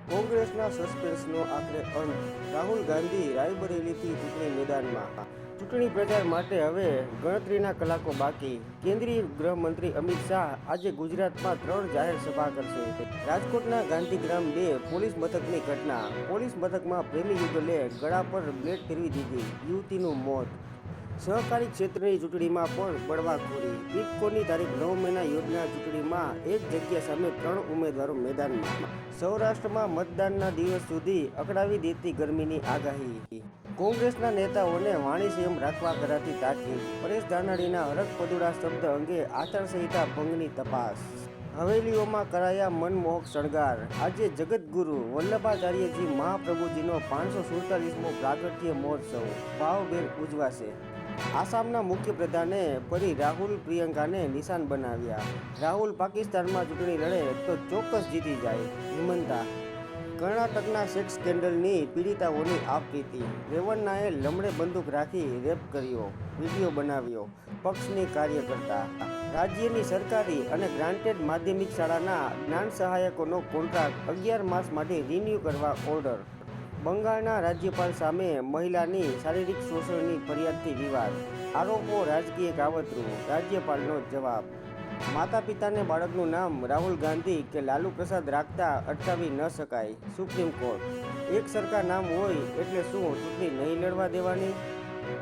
કોંગ્રેસના સસ્પેન્સનો આખરે અંત. રાહુલ ગાંધી રાયબરેલીથી ચૂંટણી મેદાનમાં. ચૂંટણી પ્રચાર માટે હવે ગણતરીના કલાકો બાકી. કેન્દ્રીય ગૃહમંત્રી અમિત શાહ આજે ગુજરાતમાં 3 જાહેર સભા કરશે. રાજકોટના ગાંધીગ્રામ 2 પોલીસ મથકની ઘટના. પોલીસ મથકમાં પ્રેમી યુગલે ગળા પર બ્લેડ ફેરવી દીધી, યુવતીનું મોત. સહકારી ક્ષેત્રની ચૂંટણીમાં પણ બળવાખોરી. ઇફકોની તારીખ 9 મેના યોજના ચૂંટણીમાં એક જગ્યા સામે 3 ઉમેદવારો મેદાનમાં. સૌરાષ્ટ્રમાં મતદાનના દિવસ સુધી અકળાવી દેતી ગરમીની આગાહી. કોંગ્રેસના નેતાઓને વાણી સંયમ રાખવા કરાતી તાકીદ. પરેશ ધાનાણીના હરખ-પદુડા શબ્દ અંગે આચારસંહિતા ભંગની તપાસ. હવેલીઓમાં કરાયા મનમોહક શણગાર. આજે જગતગુરુ વલ્લભાચાર્યજી મહાપ્રભુજીનો 547મો પ્રાગટ્ય મહોત્સવ ભાવભેર ઉજવાશે. આસામના મુખ્યપ્રધાને ફરી રાહુલ પ્રિયંકાને નિશાન બનાવ્યા. રાહુલ પાકિસ્તાનમાં ચૂંટણી લડે તો ચોક્કસ જીતી જાય. હિમંતા. કર્ણાટકના સેક્સ સ્કેન્ડલની પીડિતાઓની આપવીતી. રેવન્નાએ લમડે બંદૂક રાખી રેપ કર્યો, વિડીયો બનાવ્યો. પક્ષની કાર્યકર્તા. રાજ્યની સરકારી અને ગ્રાન્ટેડ માધ્યમિક શાળાના જ્ઞાન સહાયકોનો કોન્ટ્રાક્ટ 11 માસ માટે રિન્યૂ કરવા ઓર્ડર. બંગાળના રાજ્યપાલ સામે મહિલાની શારીરિક શોષણની ફરિયાદથી વિવાદ. આરોપો રાજકીય કાવતરું, રાજ્યપાલનો જવાબ. માતા પિતાને બાળકનું નામ રાહુલ ગાંધી કે લાલુ પ્રસાદ રાખતા અટકાવી ન શકાય, સુપ્રીમ કોર્ટ. એક સરખા નામ હોય એટલે શું ચૂંટણી નહીં લડવા દેવાની?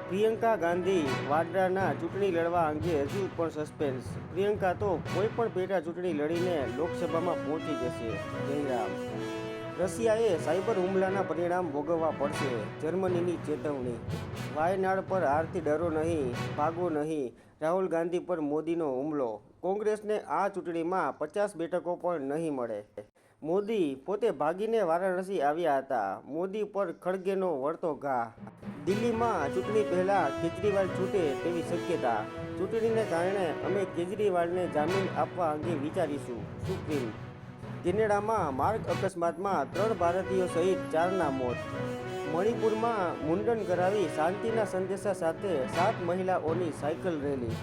પ્રિયંકા ગાંધી વાડ્રાના ચૂંટણી લડવા અંગે હજુ પણ સસ્પેન્સ. પ્રિયંકા તો કોઈ પણ પેટા ચૂંટણી લડીને લોકસભામાં પહોંચી જશે. જયરામ. રશિયાએ સાયબર હુમલાના પરિણામ ભોગવવા પડશે, જર્મનીની ચેતવણી. વાયનાડ પર હારથી ડરો નહીં, ભાગો નહીં. રાહુલ ગાંધી પર મોદીનો હુમલો. કોંગ્રેસને આ ચૂંટણીમાં 50 બેઠકો પણ નહીં મળે. મોદી પોતે ભાગીને વારાણસી આવ્યા હતા. મોદી પર ખડગેનો વળતો ઘા. દિલ્હીમાં ચૂંટણી પહેલા કેજરીવાલ છૂટે તેવી શક્યતા. ચૂંટણીને કારણે અમે કેજરીવાલને જામીન આપવા અંગે વિચારીશું, સુપ્રીમ. કેનેડામાં માર્ગ અકસ્માતમાં 3 ભારતીયો સહિત 4ના મોત. મણિપુરમાં મુંડન કરાવી શાંતિના સંદેશા સાથે 7 મહિલાઓની સાયકલ રેલી.